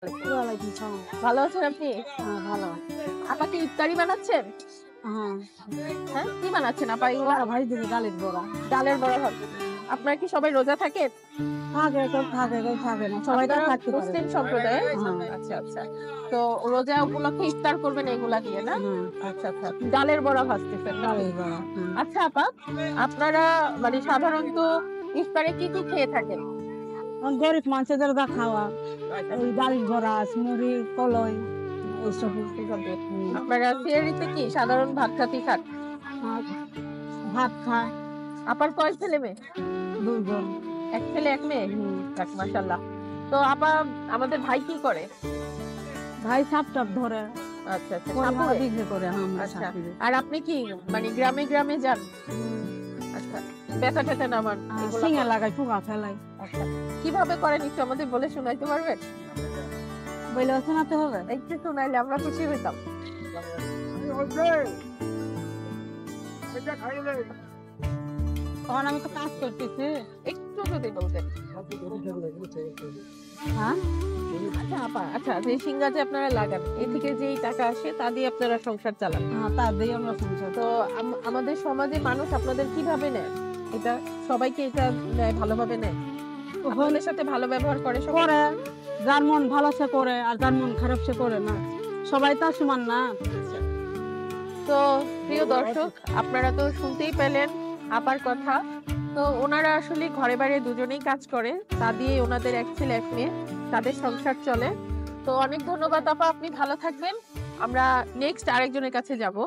ওয়ালাইকুম সালাম। ভালো আছেন আপনি? হ্যাঁ, ভালো। আপা কি ইফতারি বানাচ্ছেন? হ্যাঁ, হ্যাঁ, কি বানাচ্ছেন আপা এগুলা? বড়া ভাই দিবে ডালের বড়া। ডালের বড়া ভাজতেছেন। আপনারা কি সবাই রোজা থাকেন? কেউ থাকে, কেউ থাকে না। সবাই তো আপনারা থাকতে পারে। মুসলিম সম্প্রদায়ের? হ্যাঁ, আচ্ছা, আচ্ছা। তো রোজা উপলক্ষে ইফতার করবেন এগুলা দিয়ে না? হ্যাঁ, আচ্ছা, আচ্ছা। ডালের বড়া ভাজতেছেন নাকি? ডালের বড়া। হুম। আচ্ছা আপা, আপনারা মানে সাধারণত ইফতারে কি কি খেয়ে থাকেন? গরিব মানুষদের যা খাওয়া, এই ডালের বড়া, মুড়ি, কলই এইসব। এসব দিয়ে। হুম। আপনারা সিয়ারিতে কি সাধারণ ভাত টাতি খান? আর ভাত খায় আপার কয় ছেলে মেয়ে? 2 জন। এক ছেলে এক মেয়ে? হুম। যাক মাশাআল্লাহ। তো আপা আমাদের ভাই কি করে? ভাই সাপ-টাপ ধরে, আচ্ছা, আচ্ছা। পরে সাপুড়ে? বিক্রি করে। হ্যাঁ, আমরা আচ্ছা। সাপ বিক্রি। আর আপনি কি মানে গ্রামে গ্রামে যান? আচ্ছা। বেচা টেচা নামান এগুলা শিঙে করেন? লাগাই, পোকা ফেলাই। আচ্ছা। কিভাবে করেন একটু আমাদের বলে শোনাইতে পারবেন? বইলে শোনাতে হবে? একটু শোনাইলে আমরা খুশি হইতাম। তখন আমি তো কাজ করতেছি। একটু যদি বলতেন। হ্যাঁ, আচ্ছা আপা, আচ্ছা যে সিঙ্গা যে আপনারা লাগান, এ থেকে যেই টাকা আসে তা দিয়ে আপনারা সংসার চালান। হ্যাঁ, তা দিয়ে আমরা সংসার। তো আমাদের সমাজে মানুষ আপনাদের কিভাবে নেয়? এটা সবাইকে এটা নেয় ভালোভাবে নেয়? আপনাদের সাথে ভালো ব্যবহার করে সবাই? করে, যার মন ভালো সে করে, আর যার মন খারাপ সে করে না। সবাই তো আর সমান না। আচ্ছা। তো প্রিয় দর্শক, আপনারা তো শুনতেই পেলেন আপার কথা। তো ওনারা আসলে ঘরে বাইরে দুজনেই কাজ করে, তা দিয়ে ওনাদের এক ছেলে এক মেয়ে, তাদের সংসার চলে। তো অনেক ধন্যবাদ আপা, আপনি ভালো থাকবেন। আমরা নেক্সট আরেকজনের কাছে যাব।